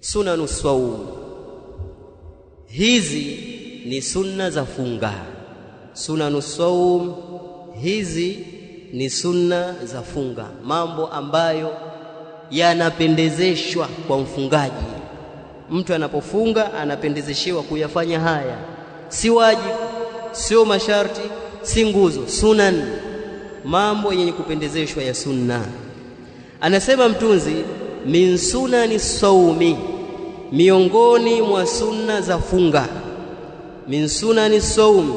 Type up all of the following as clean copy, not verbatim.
sunanus sawm, hizi ni sunna za funga. Sunanus sawm, hizi ni sunna za funga, mambo ambayo yanapendezeshwa kwa mfungaji. Mtu anapofunga anapendezeshewa kuyafanya haya, si wajibu, sio masharti, si nguzo, sunan, mambo yenye kupendezeshwa ya sunna. Anasema mtunzi, min sunani sawmi, miongoni mwa sunna za funga. Min sunani sawm,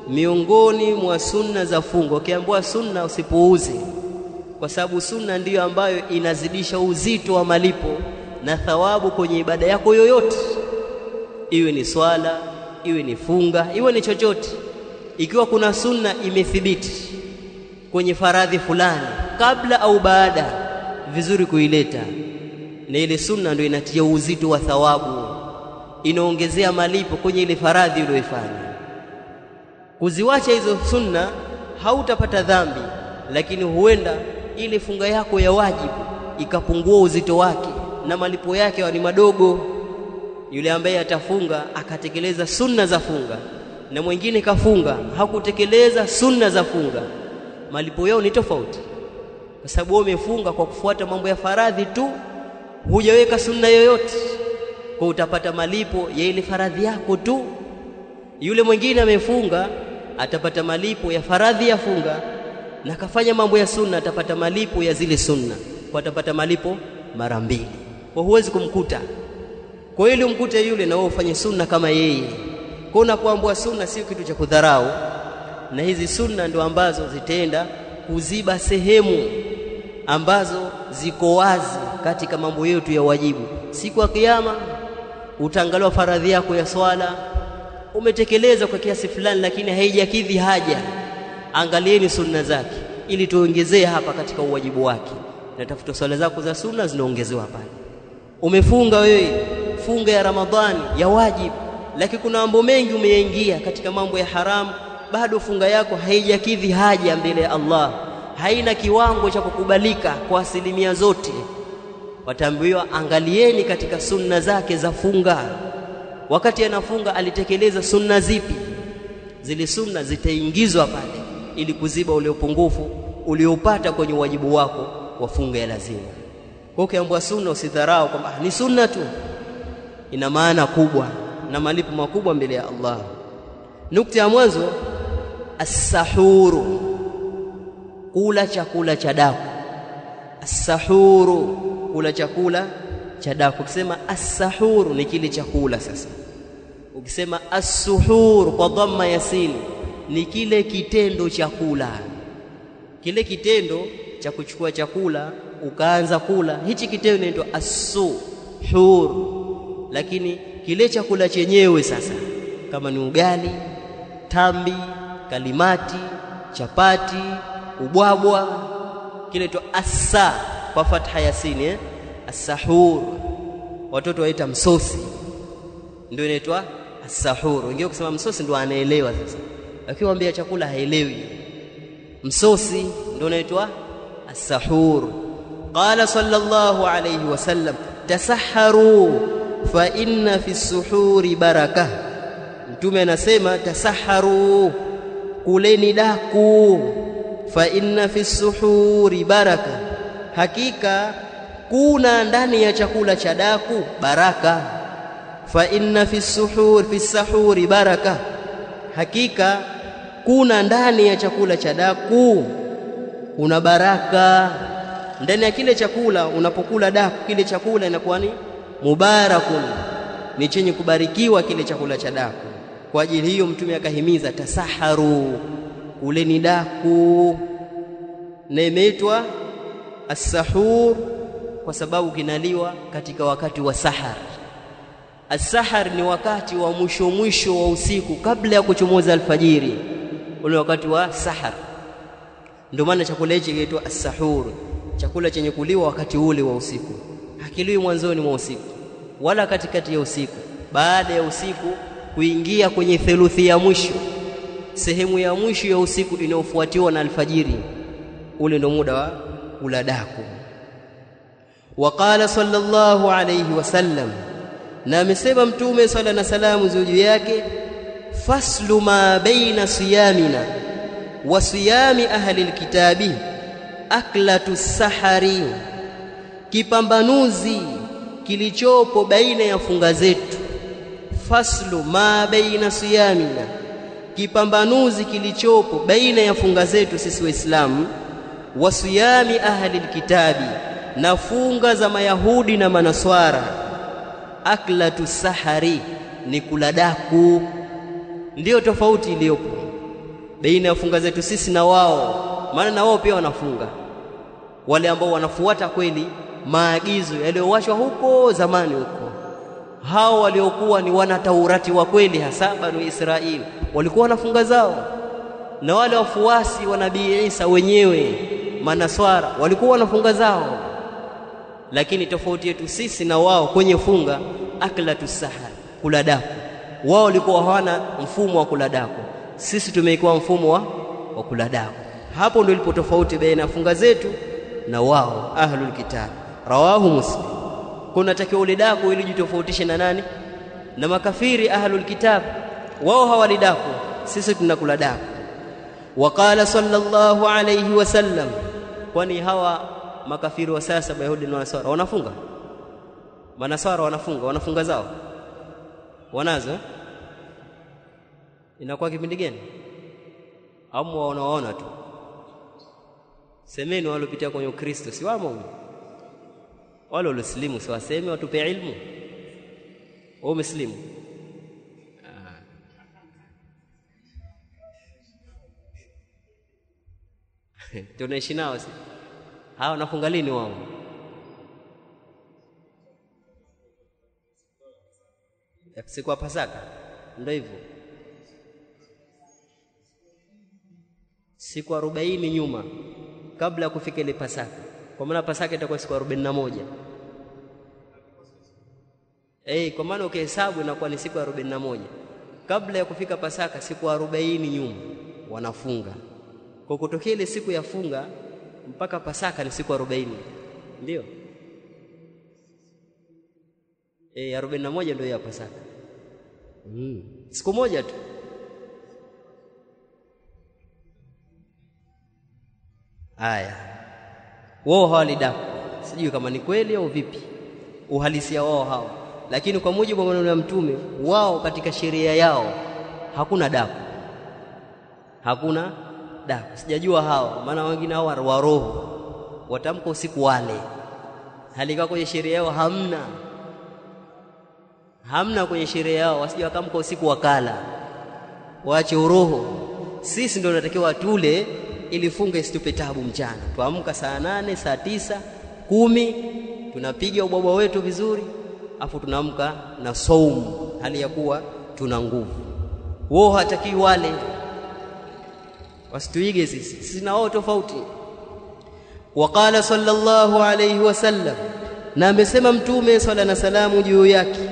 miongoni mwa sunna za funga. Ukiambiwa sunna usipuuze, kwa sababu sunna ndiyo ambayo inazidisha uzito wa malipo na thawabu kwenye ibada yako yoyote, iwe ni swala, iwe ni funga, iwe ni chochote. Ikiwa kuna sunna imethibiti kwenye faradhi fulani kabla au baada, vizuri kuileta, na ile sunna ndio inatia uzito wa thawabu, inaongezea malipo kwenye ile faradhi uliyofanya. Kuziwacha hizo sunna hautapata dhambi, lakini huenda ile funga yako ya wajibu ikapungua uzito wake na malipo yake ni madogo. Yule ambaye atafunga akatekeleza sunna za funga na mwingine kafunga hakutekeleza sunna za funga, malipo yao ni tofauti, kwa sababu wewe umefunga kwa kufuata mambo ya faradhi tu, hujaweka sunna yoyote, kwa utapata malipo ya ile faradhi yako tu. Yule mwingine amefunga atapata malipo ya faradhi ya funga, na kafanya mambo ya sunna atapata malipo ya zile sunna, kwa atapata malipo mara mbili. Kwa huwezi kumkuta, kwa ili umkute yule na wewe ufanye sunna kama yeye. Kwa unapoambiwa sunna sio kitu cha kudharau, na hizi sunna ndio ambazo zitaenda kuziba sehemu ambazo ziko wazi katika mambo yetu ya wajibu. Siku ya kiyama utaangaliwa faradhi yako ya swala umetekeleza kwa kiasi fulani, lakini haijakidhi haja. Angalieni sunna zake ili tuongezee hapa katika uwajibu wake, na tafuta swala zako za sunna zinaongezewa pale. Umefunga wewe funga ya Ramadhani ya wajibu, lakini kuna mambo mengi umeingia katika mambo ya haramu, bado funga yako haijakidhi haja mbele ya Allah, haina kiwango cha kukubalika kwa asilimia zote. Wataambiwa angalieni katika sunna zake za funga, wakati anafunga alitekeleza sunna zipi? Zile sunna zitaingizwa pale ili kuziba ule upungufu uliopata kwenye wajibu wako wa funga ya lazima. Kwa ukiambiwa sunna usidharau kwamba ni sunna tu, ina maana kubwa na malipo makubwa mbele ya Allah. Nukta ya mwanzo, as-sahuru, kula chakula cha daku. As-sahuru, kula chakula cha daku. Ukisema as-sahuru ni kile chakula. Sasa ukisema as-suhur kwa dhamma ya sin ni kile kitendo cha kula, kile kitendo cha kuchukua chakula ukaanza kula, hichi kitendo inaitwa as-suhur. Lakini kile chakula chenyewe sasa, kama ni ugali, tambi, kalimati, chapati, ubwabwa, kile inaitwa asa kwa fatha ya sin, as-sahur. Watoto waita msosi, ndio inaitwa as-sahur. Wengine kusema msosi ndio anaelewa sasa, lakini waambia chakula haelewi. Msosi ndio inaitwa as-sahur. Qala sallallahu alayhi wasallam, tasahharu fa inna fi as-suhuri barakah. Mtume anasema tasahharu, kuleni daku, fa inna fi as-suhuri barakah, hakika kuna ndani ya chakula cha daku baraka. Fa inna fi as-sahuri baraka, hakika kuna ndani ya chakula cha daku kuna baraka. Ndani ya kile chakula unapokula daku, kile chakula inakuwa ni mubarakun, ni chenye kubarikiwa kile chakula cha daku. Kwa ajili hiyo Mtume akahimiza tasaharu, kuleni daku. Na imeitwa as-sahur kwa sababu kinaliwa katika wakati wa sahar. As-sahar ni wakati wa mwisho wa usiku kabla ya kuchomoza alfajiri, ule wakati wa sahar. Ndio maana chakula hichi kinaitwa as-sahur, chakula chenye kuliwa wakati ule wa usiku. Hakiliwi mwanzoni mwa usiku wala katikati ya usiku, baada ya usiku kuingia kwenye theluthi ya mwisho, sehemu ya mwisho ya usiku inayofuatiwa na alfajiri, ule ndio muda wa kula daku. Waqala sallallahu alayhi wasallam, na amesema mtume sala na salamu juu yake, faslu ma baina siyamina wa siyami ahli alkitabi aklatu sahari, kipambanuzi kilichopo baina ya funga zetu. Faslu ma baina siyamina, kipambanuzi kilichopo baina ya funga zetu sisi Waislamu, wa siyami ahli alkitabi, na funga za Mayahudi na Manaswara. Aklatu sahari, ni kula daku. Ndio tofauti iliyopo baina ya funga zetu sisi na wao, maana na wao pia wanafunga, wale ambao wanafuata kweli maagizo yaliyowashwa huko zamani huko. Hao waliokuwa ni wana Taurati wa kweli, hasa Banu Israeli, walikuwa wanafunga zao, na wale wafuasi wa Nabii Isa wenyewe Manaswara walikuwa wanafunga zao. Lakini tofauti yetu sisi na wao kwenye funga, aklatu sahar, kula daku. Wao walikuwa hawana mfumo wa kula daku, sisi tumeikuwa mfumo wa kula daku. Hapo ndio ilipo tofauti baina ya funga zetu na wao ahlul kitab. Rawahu Muslim. Kuna takiwa ule daku ili jitofautishe na nani? Na makafiri ahlul kitab. Wao hawali daku, sisi tunakula daku. Waqala sallallahu alayhi wasallam, kwani hawa makafiri wa sasa Mayahudi na Nasara wanafunga? Manasara wanafunga zao, wanazo. Inakuwa kipindi gani? Au wanaona tu? Semeni walopitia kwenye Ukristo si wamo? Wale walioslimu si waseme watupe ilmu? Wao umeslimu? Tunaishi nao si? Hao wanafunga lini wao? Siku ya Pasaka. Ndio hivyo. Siku 40 nyuma kabla ya kufika ile Pasaka. Kwa maana Pasaka itakuwa siku 41. Kwa maana ukihesabu inakuwa ni siku 41. Kabla ya kufika Pasaka siku 40 nyuma wanafunga. Kwa kutokea ile siku ya funga mpaka Pasaka ni siku 40. Ndio? 41 ndio ya Pasaka. Siku moja tu. Haya, wao hawalidaku, sijui kama ni kweli au vipi uhalisia wao hao, lakini kwa mujibu wa maneno ya Mtume wao katika sheria yao hakuna daku, hakuna daku. Sijajua hao, maana wengine hao wa roho watamka usiku wale, halika kwenye sheria yao hamna kwenye sheria yao, wasije wakamka usiku wakala, waache uroho. Sisi ndio tunatakiwa tule ili funga isitupe taabu mchana. Tuamka saa 8, saa 9, 10, tunapiga ubwabwa wetu vizuri, afu tunaamka na saumu hali ya kuwa tuna nguvu. Wao hataki wale, wasituige sisi na wao tofauti. Waqala sallallahu alayhi wasallam, na amesema Mtume swalla na salamu juu yake,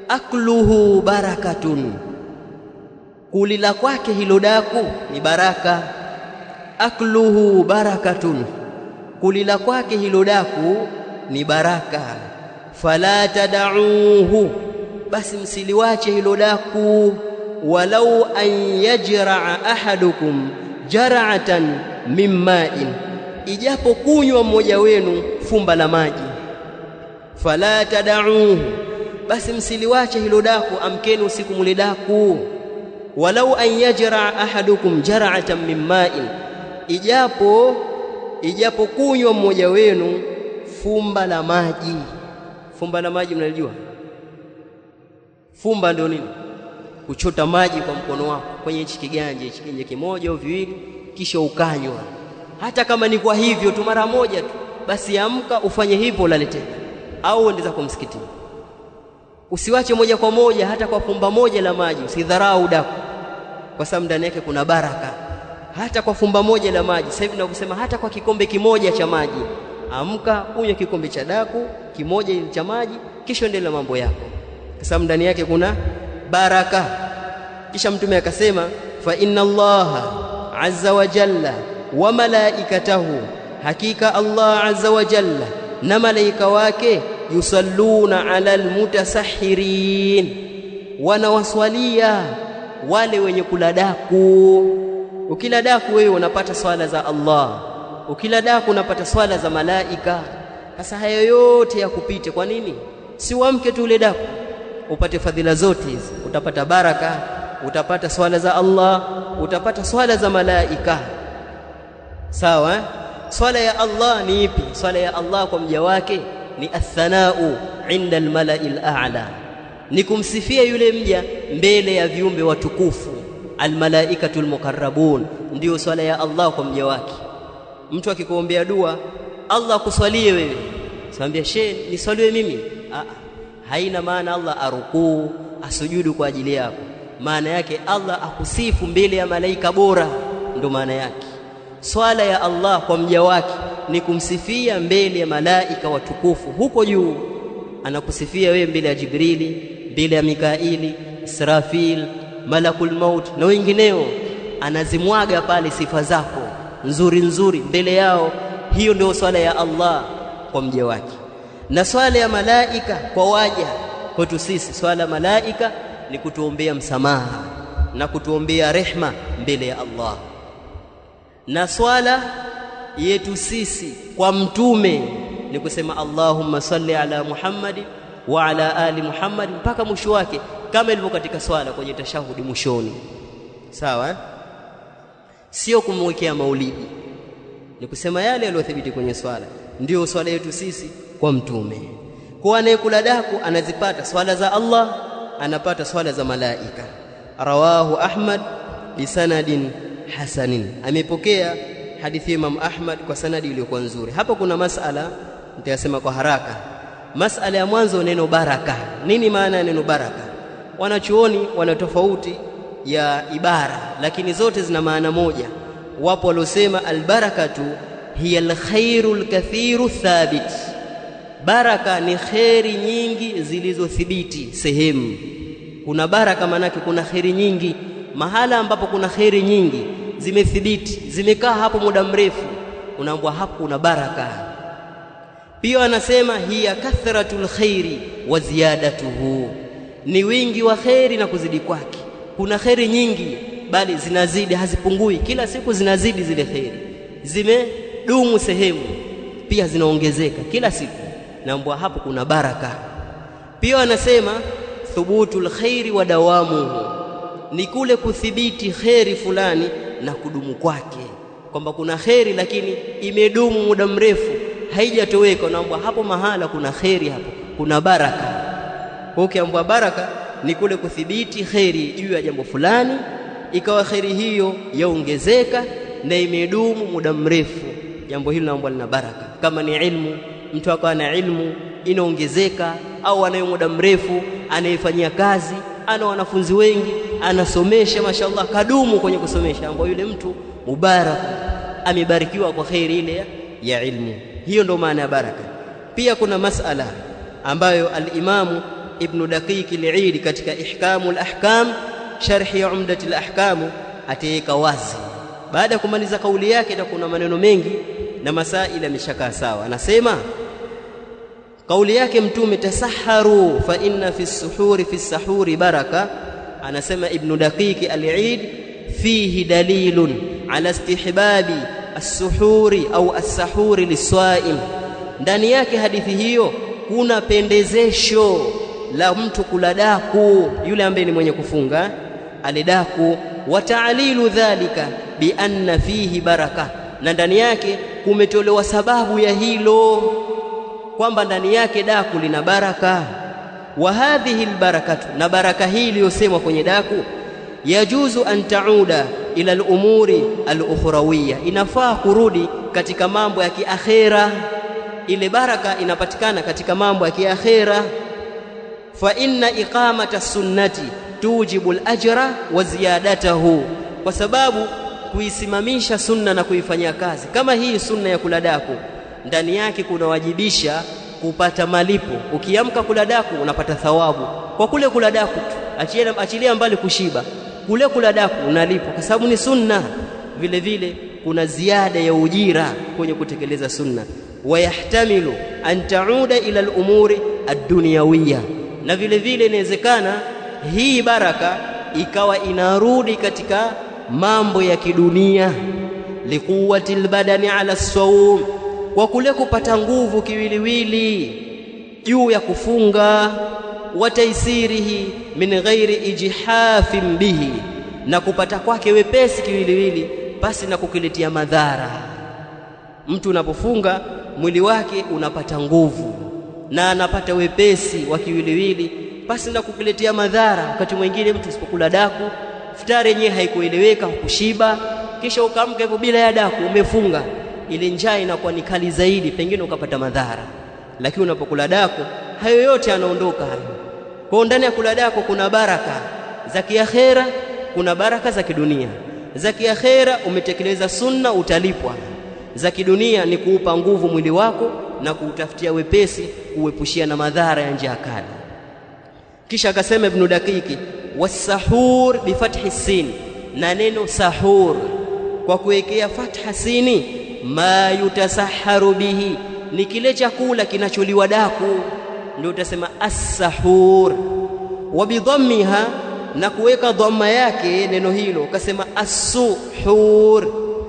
akluhu barakatun, kulila kwake hilo daku ni baraka. Akluhu barakatun, kulila kwake hilo daku ni baraka. Fala tad'uuhu, basi msiliwache hilo daku. Walau an yajra'a ahadukum jar'atan min ma'in, ijapo kunywa mmoja wenu fumba la maji. Fala tad'uuhu, basi msiliwache hilo daku, amkeni usiku mule daku. Walau an yajra'a ahadukum jar'atan min ma'in, ijapo kunywa mmoja wenu fumba la maji. Fumba la maji mnalijua? Fumba ndio nini? Kuchota maji kwa mkono wako kwenye hichi kiganja, hichi kinje kimoja au viwili, kisha ukanywa. Hata kama ni kwa hivyo tu mara moja tu, basi amka ufanye hivyo, ulale tena au uende zako msikitini. Usiwache moja kwa moja, hata kwa fumba moja la maji usidharau daku, kwa sababu ndani yake kuna baraka. Hata kwa fumba moja la maji, sasa hivi nakusema hata kwa kikombe kimoja cha maji, amka unywe kikombe cha daku kimoja cha maji, kisha endelea mambo yako, kwa sababu ndani yake kuna baraka. Kisha Mtume akasema, fa inna Allaha azza wa jalla wa malaikatahu, hakika Allah azza wa jalla na malaika wake yusalluna ala almutasahhirin, wanawaswalia wale wenye kula daku. Ukila daku wewe unapata swala za Allah, ukila daku unapata swala za malaika. Sasa hayo yote yakupite, kwa nini si uamke tu ule daku upate fadhila zote hizi? Utapata baraka, utapata swala za Allah, utapata swala za malaika. Sawa? Swala ya Allah ni ipi? Swala ya Allah kwa mja wake ni athanau inda almala'il a'la, ni kumsifia yule mja mbele ya viumbe watukufu, almalaikatul mukarrabun. Ndio swala ya Allah kwa mja wake. Mtu akikuombea dua Allah akuswalie wewe, simwambia shehe niswaliwe mimi, haina maana Allah arukuu asujudu kwa ajili yako. Maana yake Allah akusifu mbele ya malaika bora, ndo maana yake. Swala ya Allah kwa mja wake ni kumsifia mbele ya malaika watukufu huko juu. Anakusifia wewe mbele ya Jibrili, mbele ya Mikaili, Israfil, Malakul Maut na wengineo, anazimwaga pale sifa zako nzuri nzuri mbele yao. Hiyo ndio swala ya Allah kwa mja wake. Na swala ya malaika kwa waja kwetu sisi, swala ya malaika ni kutuombea msamaha na kutuombea rehma mbele ya Allah. Na swala yetu sisi kwa mtume ni kusema Allahumma salli ala Muhammad wa ala ali Muhammad mpaka mwisho wake, kama ilivyo katika swala kwenye tashahudi mwishoni. Sawa? Sio kumwekea maulidi, ni kusema yale yaliyothibiti kwenye swala. Ndio swala yetu sisi kwa mtume. Kwa anayekula daku anazipata swala za Allah, anapata swala za malaika. Rawahu Ahmad bisanadin hasanin, amepokea hadithi Imam Ahmad kwa sanadi iliyokuwa nzuri. Hapa kuna masala nitasema kwa haraka. Masala ya mwanzo, neno baraka. Nini maana ya neno baraka? Wanachuoni wana tofauti ya ibara, lakini zote zina maana moja. Wapo waliosema albarakatu hiya alkhairul kathiru thabit, baraka ni khairi nyingi zilizothibiti sehemu. Kuna baraka manake kuna khairi nyingi, mahala ambapo kuna khairi nyingi zimethibiti, zimekaa hapo muda mrefu, unaambwa hapo kuna baraka. Pia anasema hiya kathratul khairi wa ziyadatuhu, ni wingi wa khairi na kuzidi kwake. Kuna khairi nyingi bali zinazidi, hazipungui, kila siku zinazidi zile khairi, zimedumu sehemu, pia zinaongezeka kila siku, naambwa hapo kuna baraka. Pia anasema thubutul khairi wa dawamuhu, ni kule kuthibiti khairi fulani na kudumu kwake, kwamba kuna khairi lakini imedumu muda mrefu haijatoweka, naambwa hapo mahala kuna khairi, hapo kuna baraka. Kwa ukiambwa baraka ni kule kuthibiti khairi juu ya jambo fulani, ikawa khairi hiyo yaongezeka na imedumu muda mrefu, jambo hilo naambwa lina baraka. Kama ni ilmu, mtu akawa na ilmu inaongezeka, au anayo muda mrefu anayefanyia kazi, ana wanafunzi wengi, anasomesha mashallah, kadumu kwenye kusomesha, ambapo yule mtu mubarak, amebarikiwa kwa khairi ile ya ilmu. Hiyo ndio maana ya baraka. Pia kuna masala ambayo al-Imamu Ibn Daqiq al-Eid katika Ihkamul Ahkam, sharhi ya Umdatul Ahkam, ataweka wazi. Baada ya kumaliza kauli yake, na kuna maneno mengi na masaila yameshakaa sawa. Anasema kauli yake Mtume, tasaharu fa inna fi as-suhuri fi as-sahuri baraka. Anasema Ibn Daqiq al-Eid, fihi dalilun ala istihbabi as-suhuri au as-sahuri lis-sa'im, ndani yake hadithi hiyo kuna pendezesho la mtu kula daku, yule ambaye ni mwenye kufunga alidaku. Wa ta'lilu dhalika bi anna fihi baraka, na ndani yake kumetolewa sababu ya hilo, kwamba ndani yake daku lina baraka. Wa hadhihi albarakatu, na baraka hii iliyosemwa kwenye daku, yajuzu an tauda ila al-umuri al-ukhrawiyya, inafaa kurudi katika mambo ya kiakhera. Ile baraka inapatikana katika mambo ya kiakhera. Fa inna iqamata sunnati tujibu al-ajra wa ziyadatahu, kwa sababu kuisimamisha sunna na kuifanyia kazi kama hii sunna ya kula daku, ndani yake kunawajibisha kupata malipo. Ukiamka kula daku unapata thawabu kwa kule kula daku tu, achilia mbali kushiba, kule kula daku unalipo kwa sababu ni sunna. Vile vile kuna ziada ya ujira kwenye kutekeleza sunna. wayahtamilu an ta'uda ila al-umuri ad-dunyawiyya, na vile vile inawezekana hii baraka ikawa inarudi katika mambo ya kidunia. Liquwwati al-badani ala as-sawm, kwa kule kupata nguvu kiwiliwili juu ya kufunga. Wa taysirihi min ghairi ijhafin bihi, na kupata kwake wepesi kiwiliwili basi na kukiletea madhara. Mtu unapofunga mwili wake unapata nguvu na anapata wepesi wa kiwiliwili basi na kukiletea madhara. Wakati mwingine mtu usipokula daku, futari yenyewe haikueleweka, kushiba, kisha ukaamka hivyo bila ya daku, umefunga, ile njaa inakuwa ni kali zaidi, pengine ukapata madhara. Lakini unapokula daku hayo yote yanaondoka hayo. Kwa ndani ya kula daku kuna baraka za kiakhera, kuna baraka za kidunia. Za kiakhera umetekeleza sunna, utalipwa. Za kidunia ni kuupa nguvu mwili wako na kuutafutia wepesi, kuepushia na madhara ya njaa kali. Kisha akasema Ibn Daqiqi, wasahur bifathi sin, na neno sahur kwa kuwekea fatha sini, ma yutasaharu bihi, ni kile chakula kinacholiwa daku, ndio utasema as-sahur. Wa bidhammiha, na kuweka dhamma yake neno hilo ukasema as-suhur.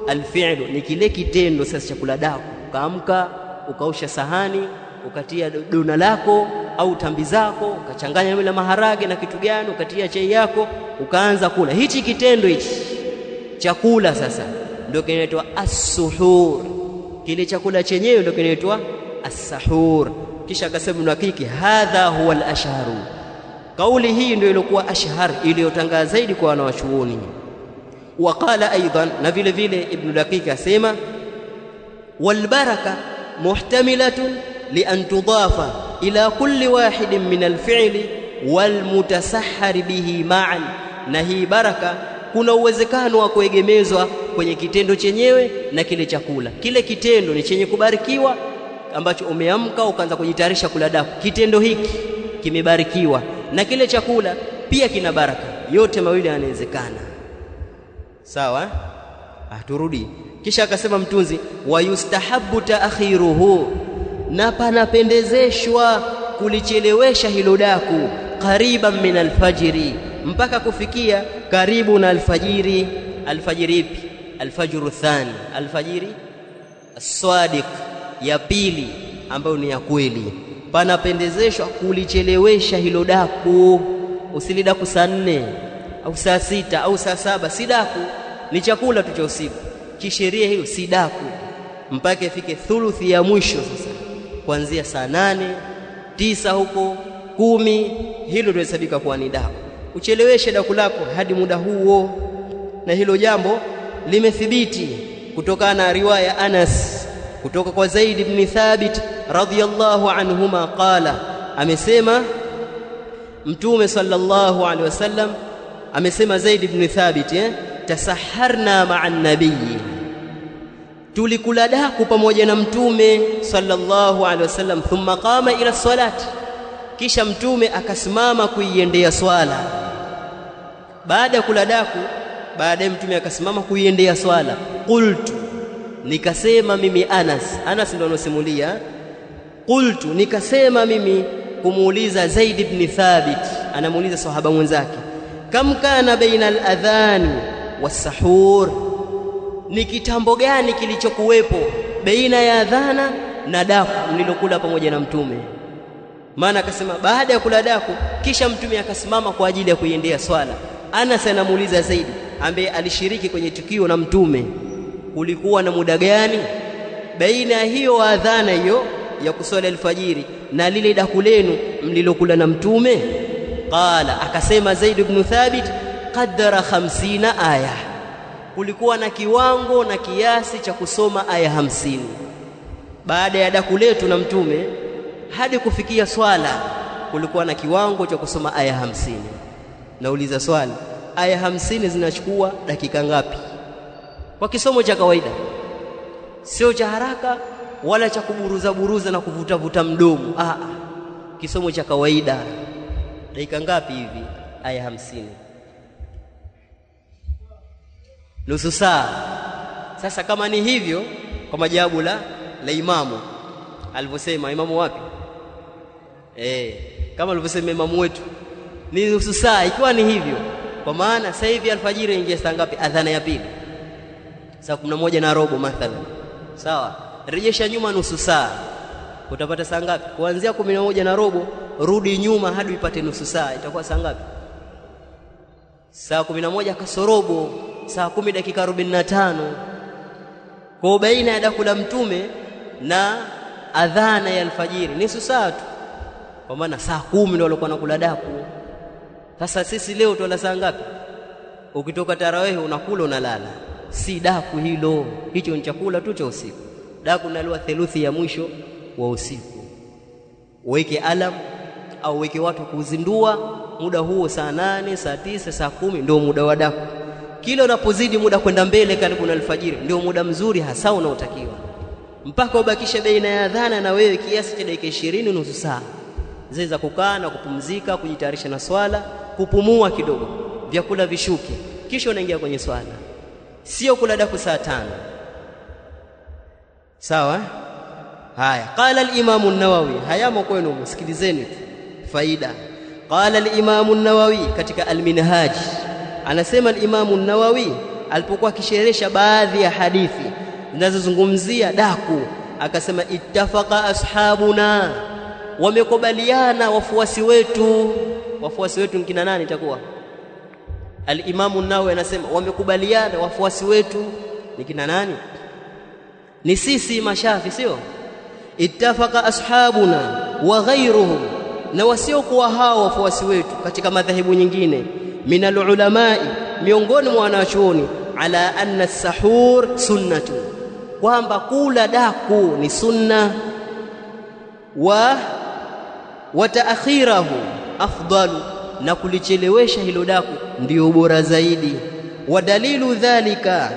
Al-fi'lu ni kile kitendo sasa cha kula daku, ukaamka ukaosha sahani, ukatia dona lako au tambi zako, ukachanganya na maharage na kitu gani, ukatia chai yako, ukaanza kula. Hichi kitendo hichi chakula sasa ndio kinaitwa as-suhur. Kile chakula chenyewe ndio kinaitwa as-sahur. Kisha akasema Ibn hadha huwa al-ashharu, kauli hii ndio ilikuwa ashhar, iliyotangaa zaidi kwa wanawachuoni. Waqala aidan, na vile vile Ibn Daqiq asema wal baraka muhtamilatun li an tudafa ila kulli wahidin min al-fi'li wal mutasahhar bihi ma'an, na hii baraka kuna uwezekano wa kuegemezwa kwenye kitendo chenyewe na kile chakula. Kile kitendo ni chenye kubarikiwa ambacho umeamka ukaanza kujitayarisha kula daku, kitendo hiki kimebarikiwa, na kile chakula pia kina baraka. Yote mawili yanawezekana. Sawa? Turudi. Kisha akasema mtunzi, wa yustahabbu ta'khiruhu, na panapendezeshwa kulichelewesha hilo daku, qariban min alfajiri, mpaka kufikia karibu na alfajiri. Alfajiri ipi? Alfajru thani, alfajiri as-sadiq, ya pili ambayo ni ya kweli. Panapendezeshwa kulichelewesha hilo daku. Usilidaku saa 4 au saa 6 au saa 7, si daku, ni chakula tu cha usiku. Kisheria hiyo si daku, mpaka ifike thuluthi ya mwisho. Sasa kuanzia saa 8, 9 huko 10, hilo ndio hesabika kuwa ni daku. Ucheleweshe daku lako hadi muda huo, na hilo jambo limethibiti kutokana na riwaya Anas kutoka kwa Zaid ibn Thabit radhiyallahu anhuma qala, amesema Mtume sallallahu alaihi wasallam amesema, Zaid ibn Thabit tasaharna ma'an nabiy, tulikula daku pamoja na Mtume sallallahu alaihi wasallam. Thumma qama ila salati, kisha Mtume akasimama kuiendea swala. Baada ya kula daku, baadaye Mtume akasimama kuiendea swala. Qultu, nikasema mimi Anas ndio anosimulia. Qultu, nikasema mimi kumuuliza Zaid ibn Thabit, anamuuliza sahaba mwenzake, kam kana baina al-adhan was-sahur, ni kitambo gani kilichokuwepo baina ya adhana na daku mlilokula pamoja na Mtume? Maana akasema baada ya kula daku kisha Mtume akasimama kwa ajili ya kuiendea swala. Anas anamuuliza Zaid ambaye alishiriki kwenye tukio na Mtume, kulikuwa na muda gani baina ya hiyo adhana hiyo ya kuswali alfajiri na lile daku lenu mlilokula na Mtume? Qala, akasema Zaid ibn Thabit, qadara 50 aya, kulikuwa na kiwango na kiasi cha kusoma aya 50 baada ya daku letu na Mtume hadi kufikia swala, kulikuwa na kiwango cha kusoma aya 50. Nauliza swali, aya 50 zinachukua dakika ngapi kwa kisomo cha kawaida? Sio cha haraka wala cha kuburuza na kuvuta mdomo. Kisomo cha kawaida dakika ngapi hivi aya 50? Nusu saa. Sasa kama ni hivyo, kwa majawabu la imamu, alivyosema imamu wapi? Kama alivyosema imamu wetu ni nusu saa. Ikiwa ni hivyo, kwa maana sasa hivi alfajiri ingia saa ngapi? Adhana ya pili saa 11:15 mathalan, sawa? Rejesha nyuma nusu saa, utapata saa ngapi? Kuanzia 11:15 rudi nyuma hadi upate nusu saa, itakuwa saa ngapi? Saa 11 kasorobo, saa 10 dakika 45. Kwa baina ya daku la mtume na adhana ya alfajiri nusu saa tu, kwa maana saa 10 ndio walikuwa nakula daku. Sasa sisi leo tuala saa ngapi? Ukitoka tarawih unakula unalala, si daku hilo. Hicho ni chakula tu cha usiku. Daku naliwa theluthi ya mwisho wa usiku. Weke alam au weke watu kuzindua muda huo, saa 8, saa 9, saa 10 ndio muda wa daku. Kila unapozidi muda kwenda mbele karibu na alfajiri ndio muda mzuri hasa unaotakiwa, mpaka ubakishe baina ya adhana na wewe kiasi cha dakika 20 nusu saa zaweza kukaa na kupumzika, kujitayarisha na swala, kupumua kidogo, vyakula vishuke, kisha unaingia kwenye swala. Sio kula daku saa 5. Sawa? Haya, qala al-Imam an-Nawawi, hayamo kwenu, msikilizeni faida. Qala al-Imam an-Nawawi katika al-Minhaj, anasema al-Imam an-Nawawi alipokuwa akisherehesha baadhi ya hadithi zinazozungumzia daku, akasema ittafaqa ashabuna, wamekubaliana wafuasi wetu. Wafuasi wetu mkina nani itakuwa? Al-Imam an-Nawawi anasema wamekubaliana wafuasi wetu ni kina nani? Ni sisi mashafi, sio? Ittafaqa ashabuna wa ghayruhum, na wasiokuwa hao wafuasi wetu katika madhahibu nyingine, minal ulamai, miongoni mwa wanachuoni, ala anna as-sahur sunnatu, kwamba kula daku ni sunna, wa ta'khirahu afdalu, na kulichelewesha hilo daku ndio bora zaidi. Wa dalilu dhalika,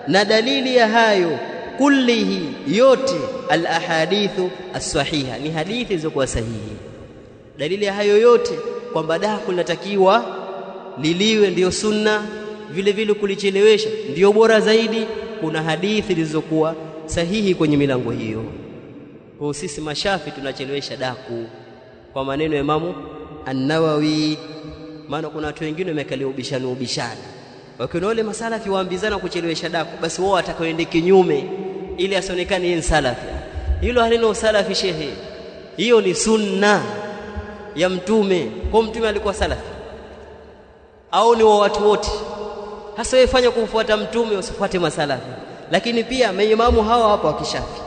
na dalili ya hayo, kullihi, yote, al-ahadithu as-sahiha, ni hadithi zilizokuwa sahihi. Dalili ya hayo yote kwamba daku linatakiwa liliwe ndio sunna, vile vile kulichelewesha ndio bora zaidi, kuna hadithi zilizokuwa sahihi kwenye milango hiyo. Kwa sisi mashafi tunachelewesha daku kwa maneno ya Imamu an-Nawawi. Maana kuna watu wengine wamekalia ubishana, wakiona wale masalafi waambizana kuchelewesha daku, basi wao atakaoende kinyume ili asionekane yeye salafi. Hilo halina usalafi shehe, hiyo ni sunna ya mtume. Kwa mtume alikuwa salafi au ni wa watu wote? Hasa wewe fanya kumfuata mtume, usifuate masalafi. Lakini pia maimamu hawa hapa wakishafi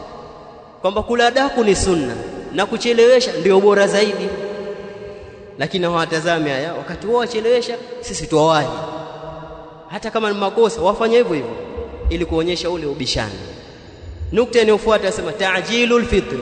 kwamba kula daku ni sunna na kuchelewesha ndio bora zaidi, lakini hawatazami haya. Wakati wao wachelewesha, sisi tuwawahi, hata kama ni makosa wafanye hivyo hivyo ili kuonyesha ule ubishani. Nukta inayofuata nasema ta'jilul fitr,